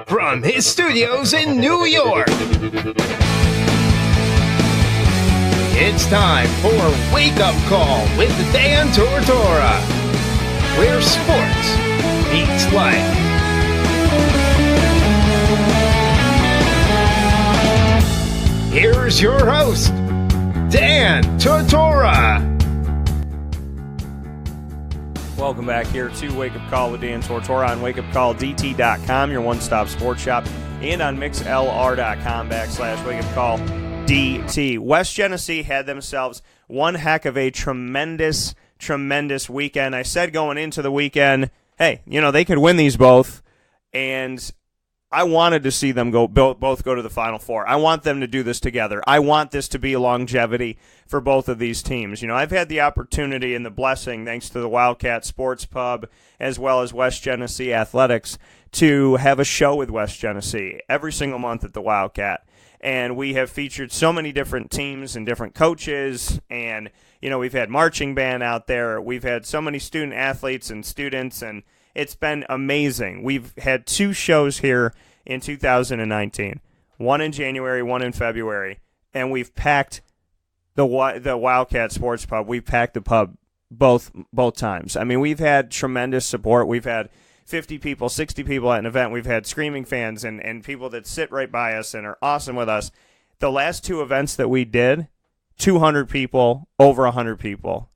from his studios in New York, it's time for Wake Up Call with Dan Tortora, where sports meets life. Here's your host, Dan Tortora. Welcome back here to Wake Up Call with Dan Tortora on wakeupcalldt.com, your one-stop sports shop, and on mixlr.com/wakeupcalldt. West Genesee had themselves one heck of a tremendous weekend. I said going into the weekend, hey, they could win these both, and I wanted to see them both go to the Final Four. I want them to do this together. I want this to be longevity for both of these teams. I've had the opportunity and the blessing, thanks to the Wildcat Sports Pub as well as West Genesee Athletics, to have a show with West Genesee every single month at the Wildcat. And we have featured so many different teams and different coaches, and we've had marching band out there. We've had so many student athletes and students, and it's been amazing. We've had two shows here in 2019, one in January, one in February, and we've packed the Wildcat Sports Pub. We've packed the pub both times. I mean, we've had tremendous support. We've had 50 people, 60 people at an event. We've had screaming fans and people that sit right by us and are awesome with us. The last two events that we did, 200 people, over 100 people.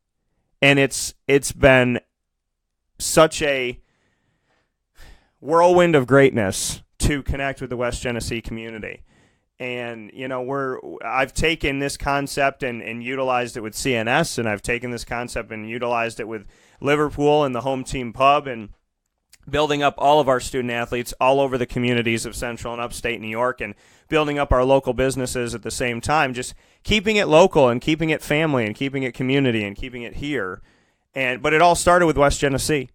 And it's been such a whirlwind of greatness to connect with the West Genesee community. And, I've taken this concept and utilized it with CNS, and I've taken this concept and utilized it with Liverpool and the home team pub, and building up all of our student athletes all over the communities of Central and Upstate New York, and building up our local businesses at the same time, just keeping it local and keeping it family and keeping it community and keeping it here. But it all started with West Genesee.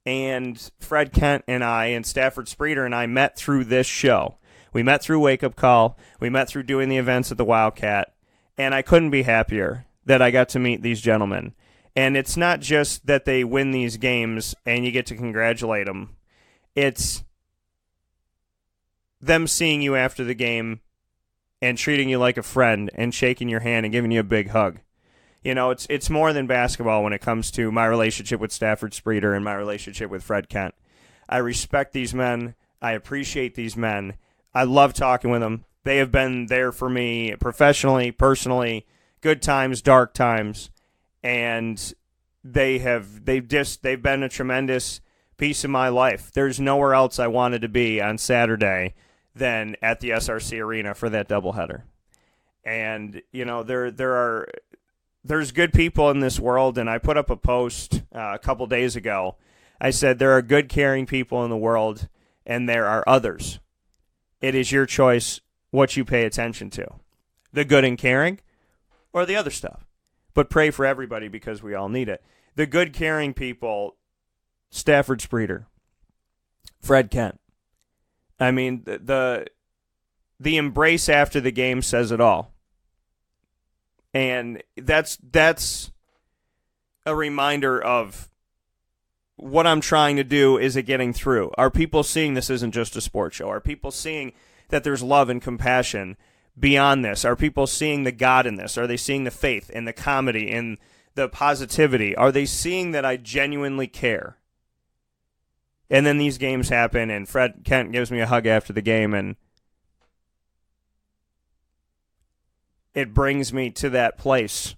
And Fred Kent and I and Stafford Spreeder and I met through this show. We met through Wake Up Call. We met through doing the events at the Wildcat. And I couldn't be happier that I got to meet these gentlemen. And it's not just that they win these games and you get to congratulate them. It's them seeing you after the game and treating you like a friend and shaking your hand and giving you a big hug. It's more than basketball when it comes to my relationship with Stafford Spreeder and my relationship with Fred Kent. I respect these men. I appreciate these men. I love talking with them. They have been there for me professionally, personally, good times, dark times, and they've been a tremendous piece of my life. There's nowhere else I wanted to be on Saturday than at the SRC Arena for that doubleheader. And there's good people in this world, and I put up a post a couple days ago. I said there are good, caring people in the world, and there are others. It is your choice what you pay attention to, the good and caring or the other stuff. But pray for everybody because we all need it. The good, caring people, Stafford Spreeder, Fred Kent. I mean, the embrace after the game says it all. And that's a reminder of what I'm trying to do. Is it getting through? Are people seeing this isn't just a sports show? Are people seeing that there's love and compassion beyond this? Are people seeing the God in this? Are they seeing the faith and the comedy and the positivity? Are they seeing that I genuinely care? And then these games happen, and Fred Kent gives me a hug after the game, and it brings me to that place.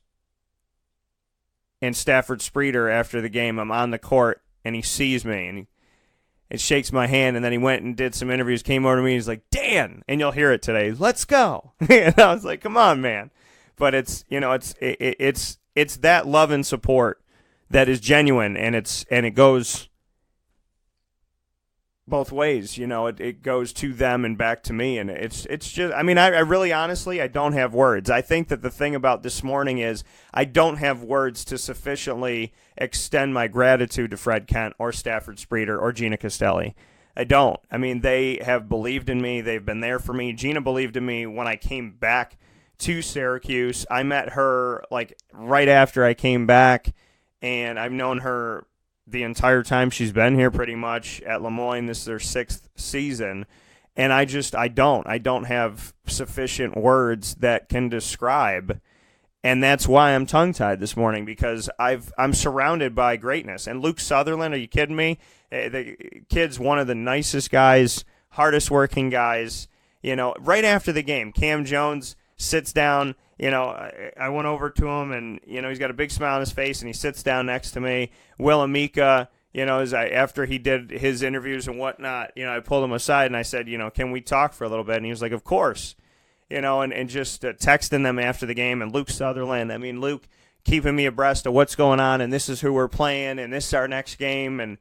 And Stafford Spreeder, after the game, I'm on the court, and he sees me, and he shakes my hand, and then he went and did some interviews, came over to me, and he's like, Dan, and you'll hear it today, let's go. And I was like, come on, man. But it's that love and support that is genuine, and it goes both ways. It goes to them and back to me, and it's just, I really honestly, I don't have words. I think that the thing about this morning is I don't have words to sufficiently extend my gratitude to Fred Kent or Stafford Spreeder or Gina Castelli. I don't. They have believed in me. They've been there for me. Gina believed in me when I came back to Syracuse. I met her right after I came back, and I've known her the entire time she's been here pretty much at Lemoyne. This is their 6th season. And I don't have sufficient words that can describe. And that's why I'm tongue-tied this morning, because I'm surrounded by greatness. And Luke Sutherland, are you kidding me? The kid's one of the nicest guys, hardest working guys. You know, right after the game, Cam Jones sits down. You know, I went over to him, and, you know, he's got a big smile on his face, and he sits down next to me. Will Amica, you know, after he did his interviews and whatnot, you know, I pulled him aside, and I said, you know, can we talk for a little bit? And he was like, of course. You know, and just texting them after the game. And Luke Sutherland, I mean, Luke keeping me abreast of what's going on, and this is who we're playing, and this is our next game, and,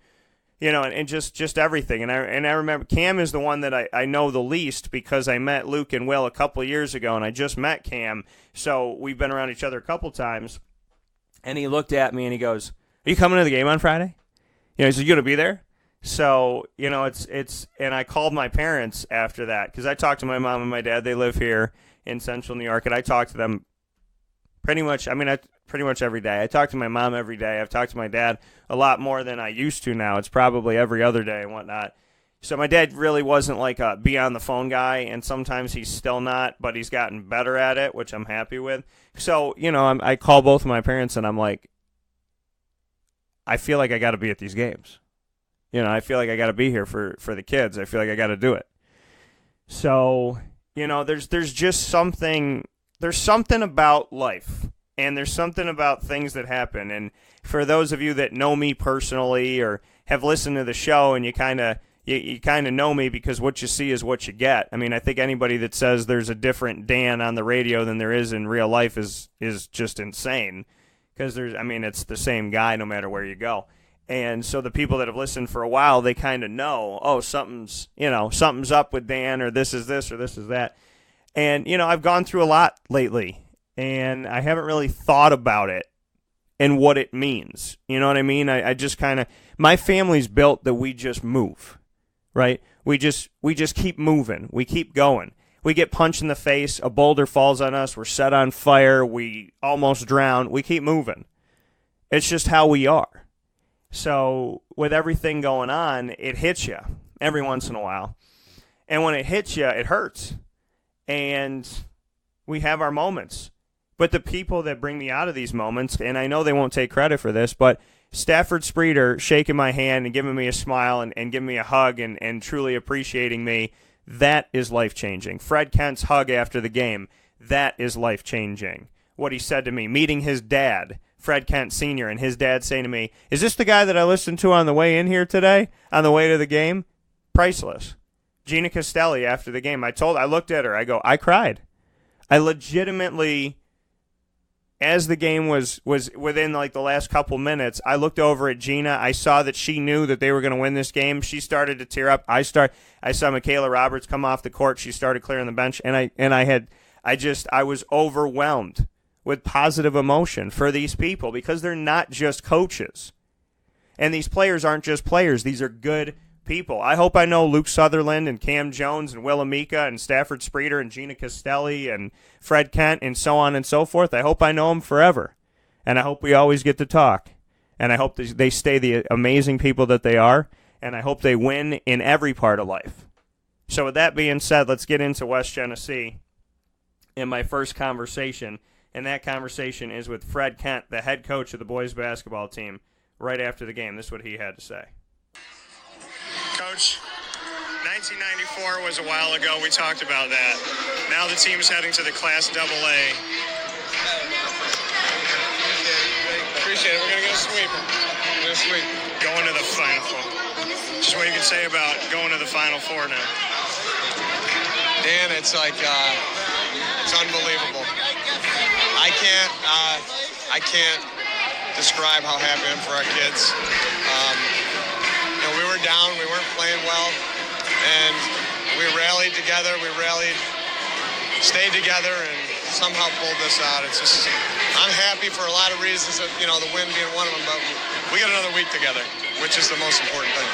you know, and just everything. And I remember Cam is the one that I know the least, because I met Luke and Will a couple of years ago, and I just met Cam, so we've been around each other a couple times. And he looked at me and he goes, "Are you coming to the game on Friday?" You know, he said, "You gonna be there?" So, you know, it's and I called my parents after that, because I talked to my mom and my dad. They live here in central New York, and I talk to them pretty much every day. I talk to my mom every day. I've talked to my dad a lot more than I used to now. It's probably every other day and whatnot. So my dad really wasn't like a be on the phone guy, and sometimes he's still not, but he's gotten better at it, which I'm happy with. So, you know, I call both of my parents, and I'm like, I feel like I got to be at these games. You know, I feel like I got to be here for the kids. I feel like I got to do it. So, you know, there's just something about life, and there's something about things that happen. And for those of you that know me personally or have listened to the show, and you kind of know me, because what you see is what you get. I mean, I think anybody that says there's a different Dan on the radio than there is in real life is just insane, because it's the same guy no matter where you go. And so the people that have listened for a while, they kind of know, oh, something's up with Dan, or this is this, or this is that. And, you know, I've gone through a lot lately, and I haven't really thought about it and what it means. You know what I mean? I just kind of, my family's built that we just move, right? We just keep moving. We keep going. We get punched in the face. A boulder falls on us. We're set on fire. We almost drown. We keep moving. It's just how we are. So with everything going on, it hits you every once in a while. And when it hits you, it hurts. And we have our moments. But the people that bring me out of these moments, and I know they won't take credit for this, but Stafford Spreeder shaking my hand and giving me a smile and giving me a hug and truly appreciating me, that is life-changing. Fred Kent's hug after the game, that is life-changing. What he said to me, meeting his dad, Fred Kent Sr., and his dad saying to me, "Is this the guy that I listened to on the way in here today, on the way to the game?" Priceless. Gina Castelli after the game, I looked at her, I cried. I legitimately, as the game was within like the last couple minutes, I looked over at Gina. I saw that she knew that they were going to win this game. She started to tear up. I saw Michaela Roberts come off the court. She started clearing the bench, and I was overwhelmed with positive emotion for these people, because they're not just coaches. And these players aren't just players. These are good people. I hope I know Luke Sutherland and Cam Jones and Will Amica and Stafford Spreeder and Gina Castelli and Fred Kent and so on and so forth. I hope I know them forever. And I hope we always get to talk. And I hope they stay the amazing people that they are. And I hope they win in every part of life. So with that being said, let's get into West Genesee in my first conversation. And that conversation is with Fred Kent, the head coach of the boys basketball team, right after the game. This is what he had to say. Coach, 1994 was a while ago. We talked about that. Now the team's heading to the Class AA. Appreciate it. We're going to go sweep. Going to the Final Four. Just what you can say about going to the Final Four now. Dan, it's like, it's unbelievable. I can't describe how happy I am for our kids. We were down, we weren't playing well, and we rallied together, stayed together, and somehow pulled this out. It's just, I'm happy for a lot of reasons, the win being one of them, but we got another week together, which is the most important thing.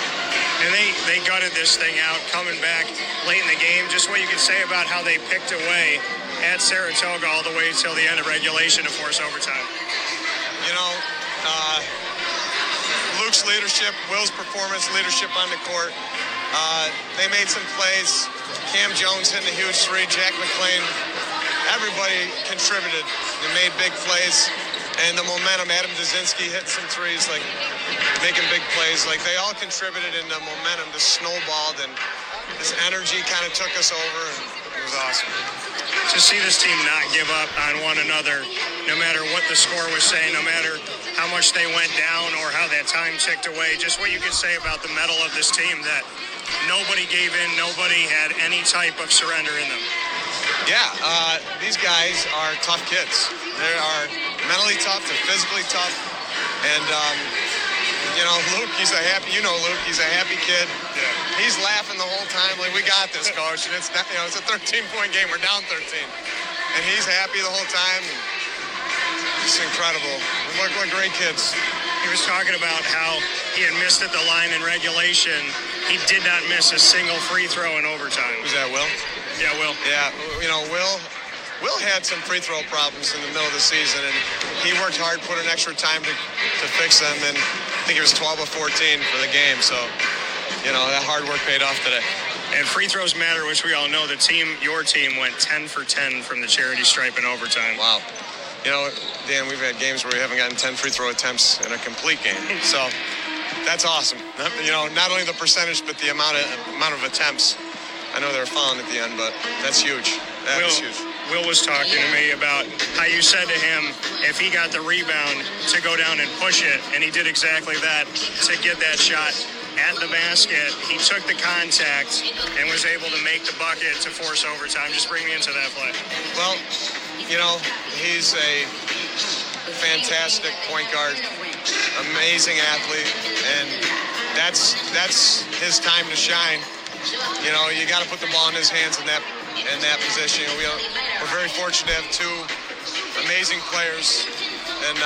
And they gutted this thing out, coming back late in the game. Just what you could say about how they picked away at Saratoga all the way till the end of regulation to force overtime. Luke's leadership, Will's performance, leadership on the court, They made some plays. Cam Jones hitting a huge three. Jack McClain. Everybody contributed. They made big plays. And the momentum, Adam Dzinski hit some threes, like making big plays. Like they all contributed in the momentum. Just snowballed, and this energy kind of took us over. And it was awesome. To see this team not give up on one another, no matter what the score was saying, no matter how much they went down or how that time ticked away, just what you could say about the mettle of this team, that nobody gave in, nobody had any type of surrender in them. Yeah, these guys are tough kids. They are mentally tough, they're physically tough, and Luke, he's a happy kid. Yeah. He's laughing the whole time, like, we got this, coach, and it's not, it's a 13-point game, we're down 13, and he's happy the whole time. It's incredible. What great kids. He was talking about how he had missed at the line in regulation. He did not miss a single free throw in overtime. Was that Will? Yeah, Will. Yeah, Will had some free throw problems in the middle of the season, and he worked hard, put in extra time to fix them, and I think it was 12 of 14 for the game, so, that hard work paid off today. And free throws matter, which we all know. Your team went 10 for 10 from the charity stripe in overtime. Wow. Dan, we've had games where we haven't gotten 10 free throw attempts in a complete game, so that's awesome. Not only the percentage, but the amount of attempts. I know they were fouling at the end, but that's huge. That's huge. Will was talking to me about how you said to him if he got the rebound to go down and push it, and he did exactly that to get that shot at the basket. He took the contact and was able to make the bucket to force overtime. Just bring me into that play. Well, he's a fantastic point guard, amazing athlete, and that's his time to shine. You got to put the ball in his hands in that position. We're very fortunate to have two amazing players, and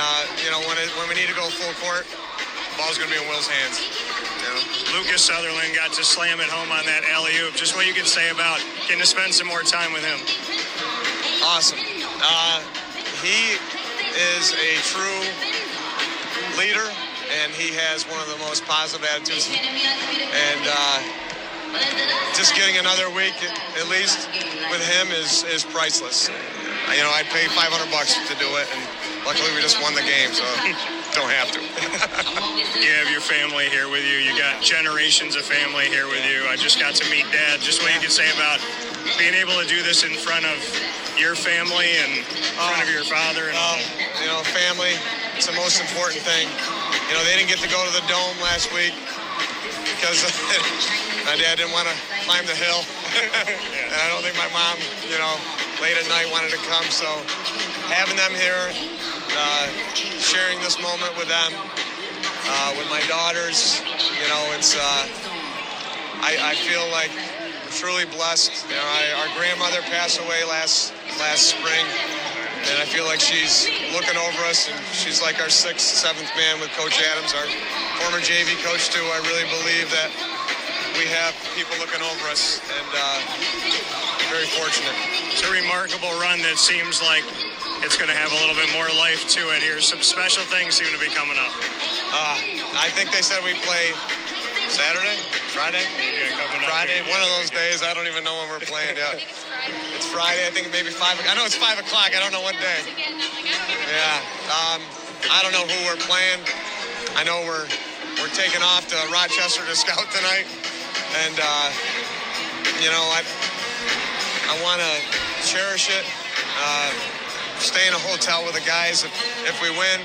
when we need to go full court, the ball's going to be in Will's hands. Lucas Sutherland got to slam it home on that alley-oop. Just what you can say about getting to spend some more time with him. Awesome. He is a true leader, and he has one of the most positive attitudes. And just getting another week, at least with him, is priceless. I'd pay $500 to do it, and luckily we just won the game, so don't have to. You have your family here with you. You got generations of family here with you. I just got to meet Dad. Just what you can say about being able to do this in front of your family and in front of your father. Family, it's the most important thing. They didn't get to go to the Dome last week because my dad didn't want to climb the hill. And I don't think my mom, late at night wanted to come. So having them here, sharing this moment with them, with my daughters, I feel like we're truly blessed. Our grandmother passed away last spring, and I feel like she's looking over us, and she's like our 6th, 7th man with Coach Adams, our former JV coach too. I really believe that we have people looking over us, and very fortunate. It's a remarkable run that seems like it's going to have a little bit more life to it here. Some special things seem to be coming up. I think they said we play Saturday, Friday? Friday, one of those days. I don't even know when we're playing yet. It's Friday, I think maybe 5 o'clock. I know it's 5 o'clock. I don't know what day. Yeah. I don't know who we're playing. I know we're taking off to Rochester to scout tonight. And, I want to cherish it. Stay in a hotel with the guys. If we win,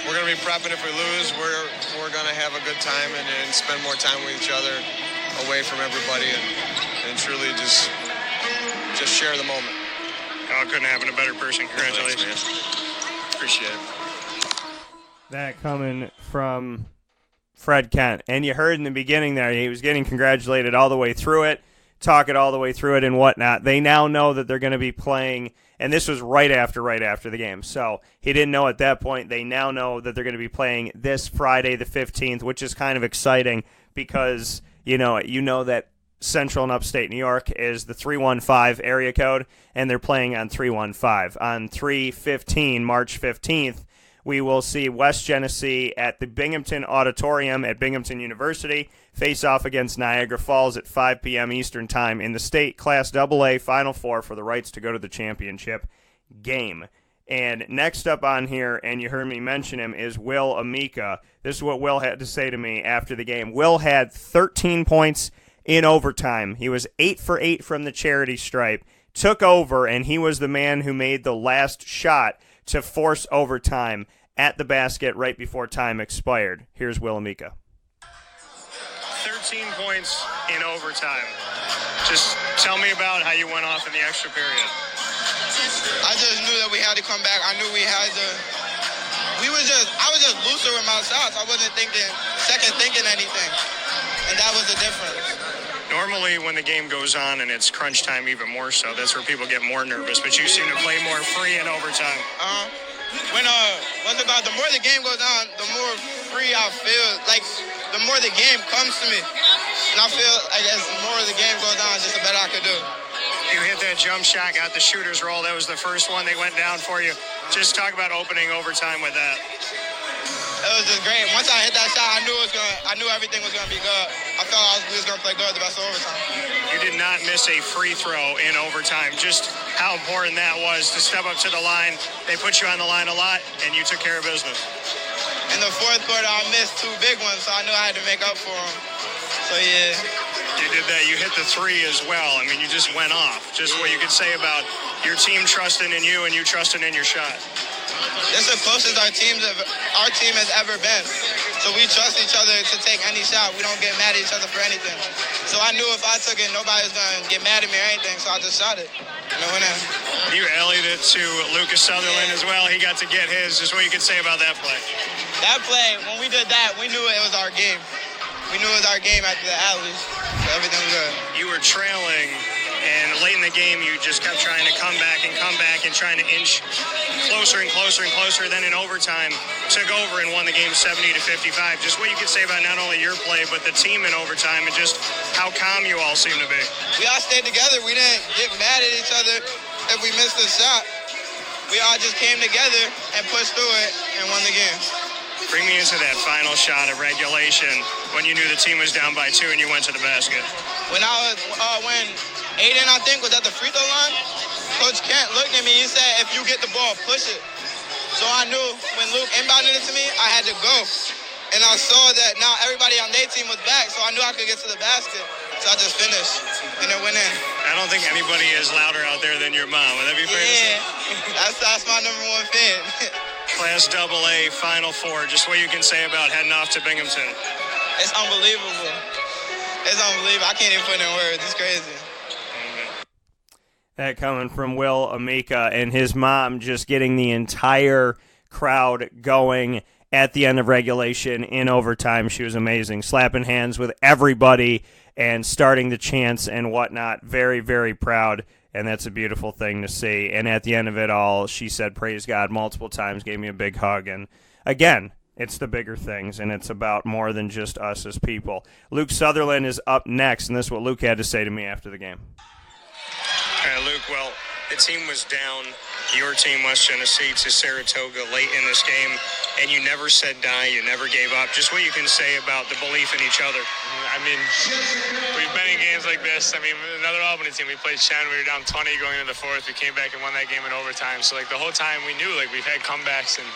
we're going to be prepping. If we lose, we're going to have a good time and spend more time with each other, away from everybody, and truly just share the moment. Oh, couldn't happen to a better person. Congratulations. Thanks, appreciate it. That coming from Fred Kent. And you heard in the beginning there, he was getting congratulated all the way through it, talk it all the way through it and whatnot. They now know that they're going to be playing, and this was right after the game. So he didn't know at that point. They now know that they're going to be playing this Friday the 15th, which is kind of exciting because, you know that Central and Upstate New York is the 315 area code, and they're playing on 315. On 3/15, March 15th, we will see West Genesee at the Binghamton Auditorium at Binghamton University. face off against Niagara Falls at 5 p.m. Eastern Time in the state Class AA Final Four for the rights to go to the championship game. And next up on here, and you heard me mention him, is Will Amica. This is what Will had to say to me after the game. Will had 13 points in overtime. He was 8 for 8 from the charity stripe, took over, and he was the man who made the last shot to force overtime at the basket right before time expired. Here's Will Amica. 13 points in overtime. Just tell me about how you went off in the extra period. I just knew that we had to come back. I knew we had to. I was just looser with my shots. I wasn't thinking anything. And that was the difference. Normally when the game goes on and it's crunch time even more so, that's where people get more nervous, but you seem to play more free in overtime. The more the game goes on, the more free I feel. Like, the more the game comes to me. And I feel like as the more the game goes on, just the better I could do. You hit that jump shot, got the shooter's roll. That was the first one. They went down for you. Just talk about opening overtime with that. It was just great. Once I hit that shot, I knew everything was gonna be good. I felt we was gonna play good the rest of overtime. You did not miss a free throw in overtime. Just how important that was to step up to the line. They put you on the line a lot, and you took care of business. In the fourth quarter, I missed 2 big ones, so I knew I had to make up for them. So yeah. You did that. You hit the 3 as well. I mean, you just went off. Just what you could say about your team trusting in you and you trusting in your shot. It's the closest our team has ever been. So we trust each other to take any shot. We don't get mad at each other for anything. So I knew if I took it, nobody was going to get mad at me or anything, so I just shot it. You allied it to Lucas Sutherland as well. He got to get his. Just what you could say about that play. That play, when we did that, we knew it was our game. We knew it was our game after the alley. So everything was good. You were trailing, and late in the game, you just kept trying to come back and trying to inch closer and closer and closer. Then in overtime, took over and won the game 70-55. Just what you could say about not only your play, but the team in overtime and just how calm you all seem to be. We all stayed together. We didn't get mad at each other if we missed a shot. We all just came together and pushed through it and won the game. Bring me into that final shot of regulation when you knew the team was down by 2 and you went to the basket. When Aiden, I think, was at the free throw line, Coach Kent looked at me. He said, if you get the ball, push it. So I knew when Luke inbounded it to me, I had to go. And I saw that now everybody on their team was back, so I knew I could get to the basket. So I just finished, and it went in. I don't think anybody is louder out there than your mom. Would that be fair to say? Yeah, that's my number 1 fan. Class AA Final Four, just what you can say about heading off to Binghamton. It's unbelievable. It's unbelievable. I can't even put it in words. It's crazy. That coming from Will Amica and his mom just getting the entire crowd going at the end of regulation in overtime. She was amazing, slapping hands with everybody and starting the chants and whatnot. Very, very proud, and that's a beautiful thing to see. And at the end of it all, she said, praise God, multiple times, gave me a big hug. And again, it's the bigger things, and it's about more than just us as people. Luke Sutherland is up next, and this is what Luke had to say to me after the game. All right, Luke, well, the team was down, your team, West Genesee, to Saratoga late in this game, and you never said die, you never gave up. Just what you can say about the belief in each other. I mean, we've been in games like this. I mean, another Albany team, we played Chen, we were down 20 going into the 4th. We came back and won that game in overtime. So, the whole time we knew, we've had comebacks, and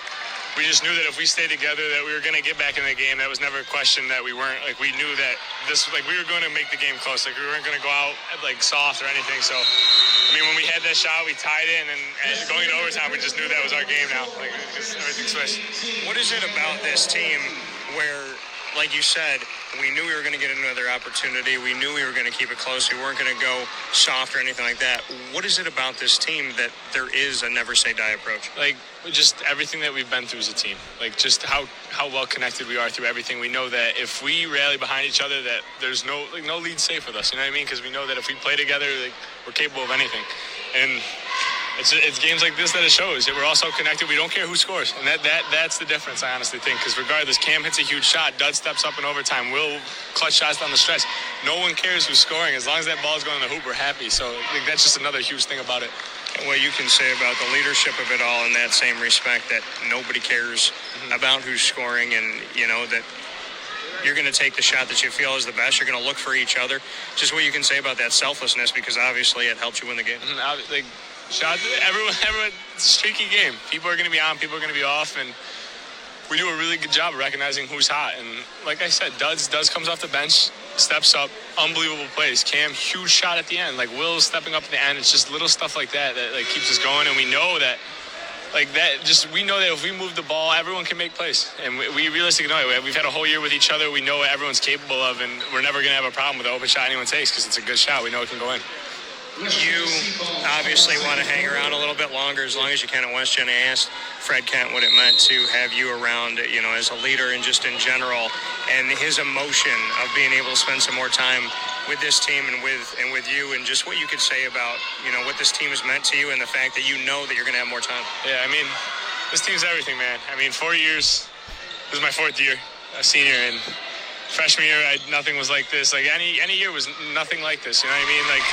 we just knew that if we stayed together that we were going to get back in the game. That was never a question that we weren't. We knew that we were going to make the game close. We weren't going to go out soft or anything. So, I mean, when we had that shot, we tied in, and going into overtime, we just knew that was our game now. Everything switched. What is it about this team where, like you said, we knew we were going to get another opportunity. We knew we were going to keep it close. We weren't going to go soft or anything like that. What is it about this team that there is a never say die approach? Just everything that we've been through as a team. Just how well connected we are through everything. We know that if we rally behind each other, that there's no lead safe with us. You know what I mean? Because we know that if we play together, we're capable of anything. And it's games like this that it shows that we're all so connected. We don't care who scores, and that's the difference. I honestly think, because regardless, Cam hits a huge shot, Dud steps up in overtime, Will clutch shots down the stretch. No one cares who's scoring as long as that ball's going in the hoop. We're happy. So that's just another huge thing about it. What you can say about the leadership of it all in that same respect, that nobody cares about who's scoring, and that you're going to take the shot that you feel is the best. You're going to look for each other. Just what you can say about that selflessness, because obviously it helped you win the game. Like, everyone, it's a streaky game. People are going to be on, people are going to be off, and we do a really good job of recognizing who's hot. And like I said, Duds comes off the bench, steps up, unbelievable plays. Cam, huge shot at the end. Like, Will stepping up at the end. It's just little stuff like that like keeps us going. And we know that, we know that if we move the ball, everyone can make plays. And we realistically know it. We've had a whole year with each other. We know what everyone's capable of, and we're never going to have a problem with the open shot anyone takes because it's a good shot. We know it can go in. You obviously want to hang around a little bit longer, as long as you can at West Gen. I asked Fred Kent what it meant to have you around, as a leader and just in general, and his emotion of being able to spend some more time with this team and with you, and just what you could say about, what this team has meant to you and the fact that you know that you're going to have more time. Yeah, I mean, this team's everything, man. I mean, 4 years, this is my fourth year, a senior, and freshman year, nothing was like this. Like, any year was nothing like this, you know what I mean? Like,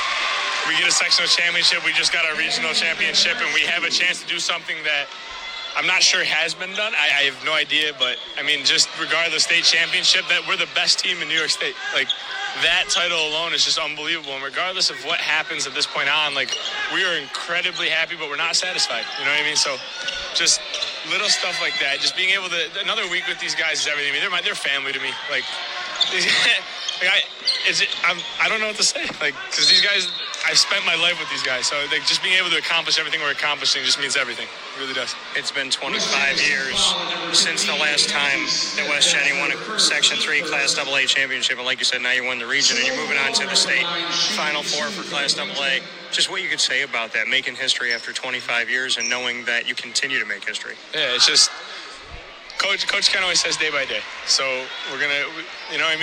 we get a sectional championship, we just got our regional championship, and we have a chance to do something that I'm not sure has been done. I have no idea, but, I mean, just regardless, state championship, that we're the best team in New York State. Like, that title alone is just unbelievable, and regardless of what happens at this point on, like, we are incredibly happy, but we're not satisfied, you know what I mean? So, just little stuff like that, just being able to, another week with these guys is everything. I mean, they're family to me. Like, I don't know what to say, because these guys, I've spent my life with these guys, so just being able to accomplish everything we're accomplishing just means everything. It really does. It's been 25 years since the last time that West Jenny won a Section 3 Class AA championship, and like you said, now you won the region, and you're moving on to the state Final Four for Class AA. Just what you could say about that, making history after 25 years and knowing that you continue to make history. Yeah, it's just... Coach Ken always says day by day. So we're going to,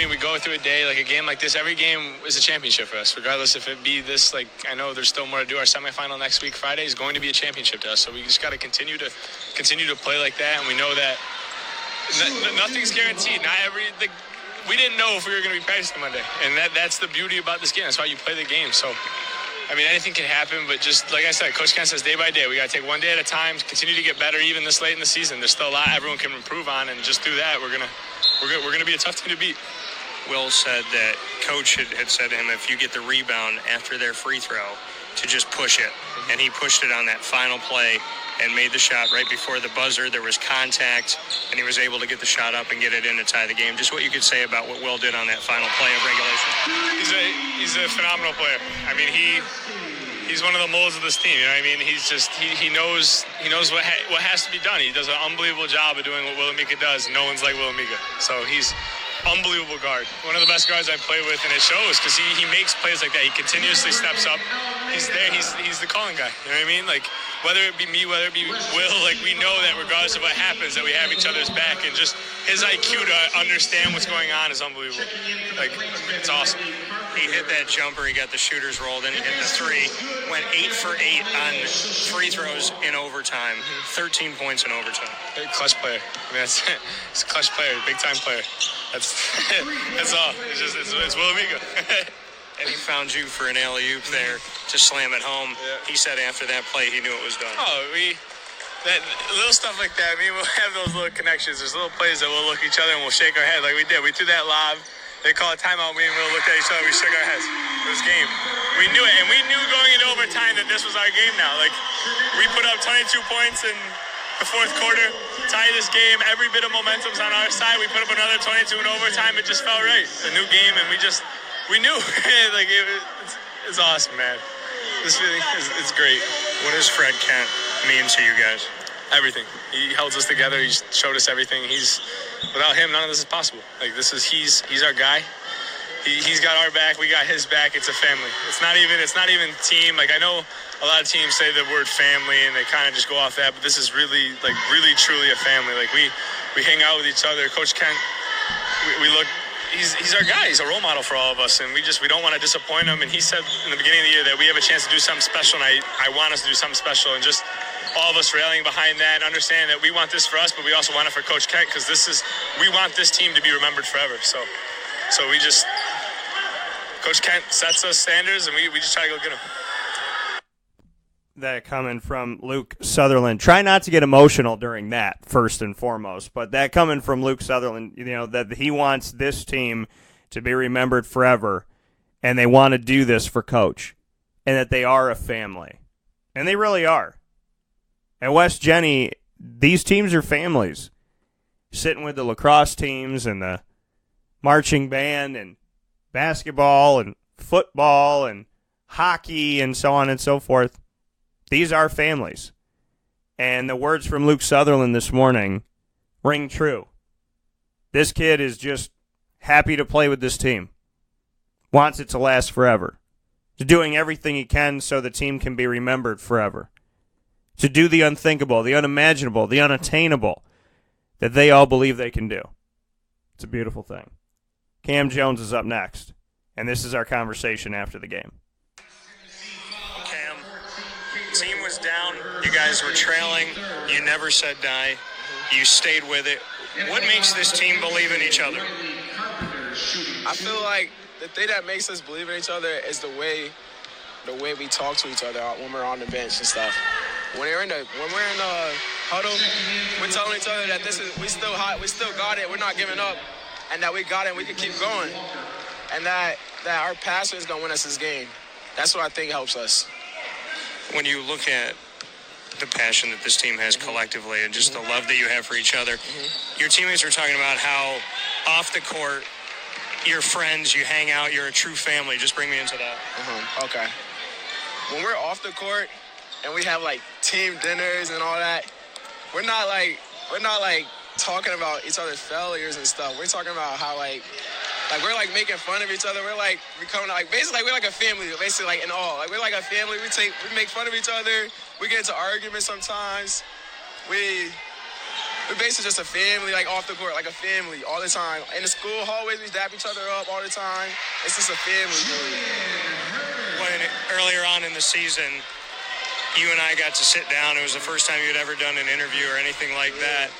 we go through a day, like a game like this. Every game is a championship for us, regardless if it be this, I know there's still more to do. Our semifinal next week, Friday, is going to be a championship to us. So we just got to continue to play like that. And we know that nothing's guaranteed. We didn't know if we were going to be practicing Monday. And that's the beauty about this game. That's why you play the game. So, I mean, anything can happen, but just like I said, Coach Ken says day by day. We got to take one day at a time, continue to get better even this late in the season. There's still a lot everyone can improve on, and just through that, we're gonna be a tough team to beat. Will said that Coach had said to him, if you get the rebound after their free throw, to just push it. And he pushed it on that final play and made the shot right before the buzzer. There was contact, and he was able to get the shot up and get it in to tie the game. Just what you could say about what Will did on that final play of regulation. He's a phenomenal player. I mean, he's one of the molds of this team. You know what I mean? He's just he knows what has to be done. He does an unbelievable job of doing what Will Amica does. No one's like Will Amica. So he's unbelievable guard. One of the best guards I've played with, and it shows because he makes plays like that. He continuously steps up. He's there. He's the calling guy. You know what I mean? Like, whether it be me, whether it be Will, we know that regardless of what happens, that we have each other's back, and just his IQ to understand what's going on is unbelievable. It's awesome. He hit that jumper. He got the shooters rolled in. He hit the three. Went 8 for 8 on free throws in overtime. 13 points in overtime. Clutch player. I mean, he's a clutch player, big time player. That's all. It's Will Amica. And he found you for an alley-oop there to slam it home. Yeah. He said after that play he knew it was done. That little stuff like that, we'll have those little connections. There's little plays that we'll look at each other and we'll shake our head like we did. We threw that lob. They call a timeout. We looked at each other. We shook our heads. It was game. We knew it. And we knew going into overtime that this was our game now. We put up 22 points in the fourth quarter, tie this game. Every bit of momentum's on our side. We put up another 22 in overtime. It just felt right. A new game, and we knew. It's awesome, man. This feeling it's great. What does Fred Kent mean to you guys? Everything. He held us together. He showed us everything. Without him, none of this is possible. He's our guy. He's got our back. We got his back. It's a family. It's not even team. I know a lot of teams say the word family and they kind of just go off that, but this is really truly a family. We hang out with each other. Coach Kent, we look. He's our guy. He's a role model for all of us, and we don't want to disappoint him. And he said in the beginning of the year that we have a chance to do something special, and I want us to do something special, and just all of us rallying behind that and understanding that we want this for us, but we also want it for Coach Kent because we want this team to be remembered forever. So Coach Kent sets us standards, and we just try to go get them. that coming from Luke Sutherland. Try not to get emotional during that, first and foremost. But that coming from Luke Sutherland, that he wants this team to be remembered forever, and they want to do this for Coach, and that they are a family. And they really are. At West Jenny, these teams are families. Sitting with the lacrosse teams and the marching band and basketball and football and hockey and so on and so forth. These are families. And the words from Luke Sutherland this morning ring true. This kid is just happy to play with this team. Wants it to last forever. To doing everything he can so the team can be remembered forever. To do the unthinkable, the unimaginable, the unattainable that they all believe they can do. It's a beautiful thing. Cam Jones is up next, and this is our conversation after the game. Cam, team was down. You guys were trailing. You never said die. You stayed with it. What makes this team believe in each other? I feel like the thing that makes us believe in each other is the way we talk to each other when we're on the bench and stuff. When we're in the huddle, we're telling each other that we still hot, we still got it, we're not giving up, and that we got it and we can keep going. And that our passion is gonna win us this game. That's what I think helps us. When you look at the passion that this team has collectively and just the love that you have for each other, your teammates were talking about how off the court, you're friends, you hang out, you're a true family. Just bring me into that. Okay. When we're off the court and we have like team dinners and all that, we're not like talking about each other's failures and stuff. We're talking about how like we're like making fun of each other. We're like becoming like basically like we're like a family, basically like in all. Like we're like a family. We make fun of each other. We get into arguments sometimes. We're basically just a family, like off the court, like a family all the time. In the school hallways, we dap each other up all the time. It's just a family. When earlier on in the season, you and I got to sit down. It was the first time you'd ever done an interview or anything like that.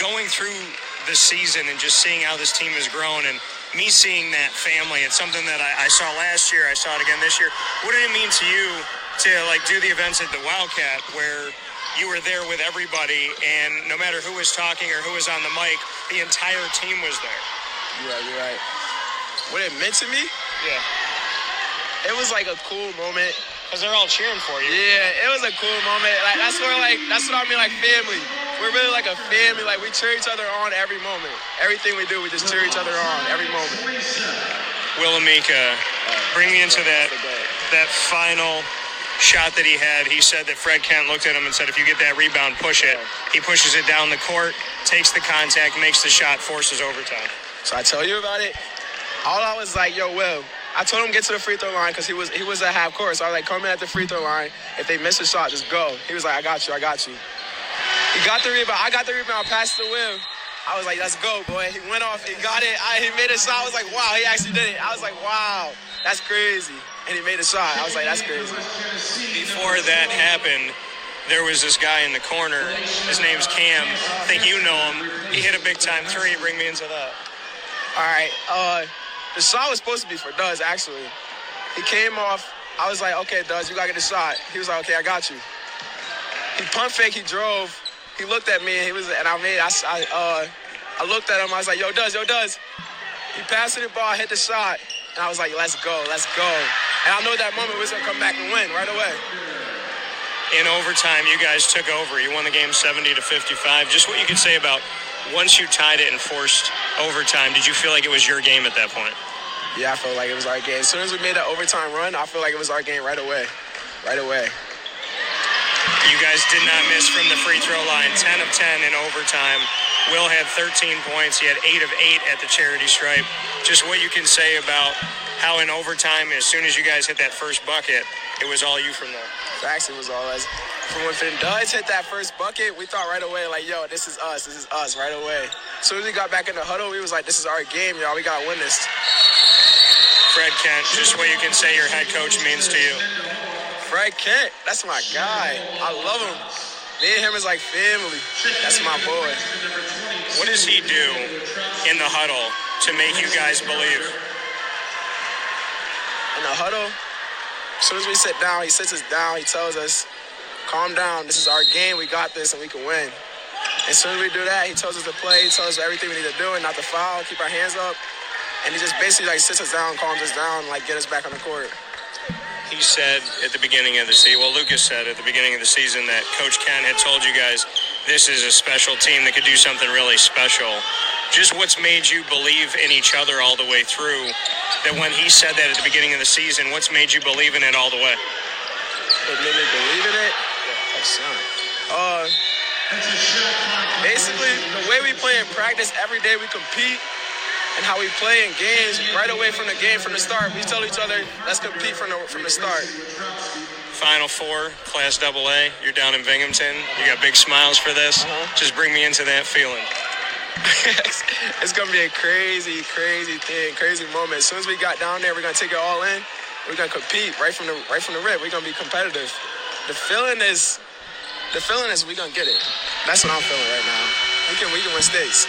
Going through the season and just seeing how this team has grown and me seeing that family, it's something that I saw last year. I saw it again this year. What did it mean to you to like do the events at the Wildcat where you were there with everybody and no matter who was talking or who was on the mic, the entire team was there? You're right. What it meant to me? Yeah. It was like a cool moment. Because they're all cheering for you. Yeah, it was a cool moment. Like that's what I mean, like family. We're really like a family. Like we cheer each other on every moment. Everything we do, we just cheer each other on every moment. Will Amica, bring me into that final shot that he had. He said that Fred Kent looked at him and said, if you get that rebound, push it. He pushes it down the court, takes the contact, makes the shot, forces overtime. So I tell you about it. All I was like, yo, Will. I told him get to the free throw line because he was at half court. So I was like, come in at the free throw line. If they miss a shot, just go. He was like, I got you. He got the rebound. I got the rebound, passed the Will. I was like, let's go, boy. He went off. He got it. He made a shot. I was like, wow, he actually did it. I was like, wow, that's crazy. And he made a shot. I was like, that's crazy. Before that happened, there was this guy in the corner. His name's Cam. I think you know him. He hit a big-time three. Bring me into that. All right. The shot was supposed to be for Duz, actually. He came off. I was like, okay, Duz, you got to get the shot. He was like, okay, I got you. He pump fake, he drove. He looked at me, and I looked at him. I was like, yo, Duz. He passed me the ball, hit the shot. And I was like, let's go. And I know that moment we was going to come back and win right away. In overtime, you guys took over. You won the game 70-55. Just what you could say about once you tied it and forced overtime, did you feel like it was your game at that point? Yeah, I felt like it was our game. As soon as we made that overtime run, I feel like it was our game right away. You guys did not miss from the free throw line. 10 of 10 in overtime. Will had 13 points. He had 8 of 8 at the charity stripe. Just what you can say about how in overtime, as soon as you guys hit that first bucket, it was all you from there. Facts, it was all us. From when Duz hit that first bucket, we thought right away, like, yo, this is us right away. As soon as we got back in the huddle, we was like, this is our game, y'all. We got to win this. Fred Kent, just what you can say your head coach means to you. Fred Kent, that's my guy. I love him. Me and him is like family. That's my boy. What does he do in the huddle to make you guys believe? In the huddle, As soon as we sit down, he sits us down. He tells us, calm down. This is our game. We got this, and we can win. As soon as we do that, he tells us to play. He tells us everything we need to do and not to foul, keep our hands up. And he just basically like sits us down, calms us down, like get us back on the court. He said at the beginning of the season, well, Lucas said at the beginning of the season that Coach Ken had told you guys this is a special team that could do something really special. Just what's made you believe in each other all the way through, that when he said that at the beginning of the season, what's made you believe in it all the way? What made me believe in it? Basically, the way we play in practice, every day we compete, and how we play in games right away from the game, from the start. We tell each other, let's compete from the start. Final Four, Class AA, you're down in Binghamton. You got big smiles for this. Just bring me into that feeling. It's going to be a crazy, crazy thing, crazy moment. As soon as we got down there, we're going to take it all in. We're going to compete right from the rip. We're going to be competitive. The feeling is we're going to get it. That's what I'm feeling right now. We can win states.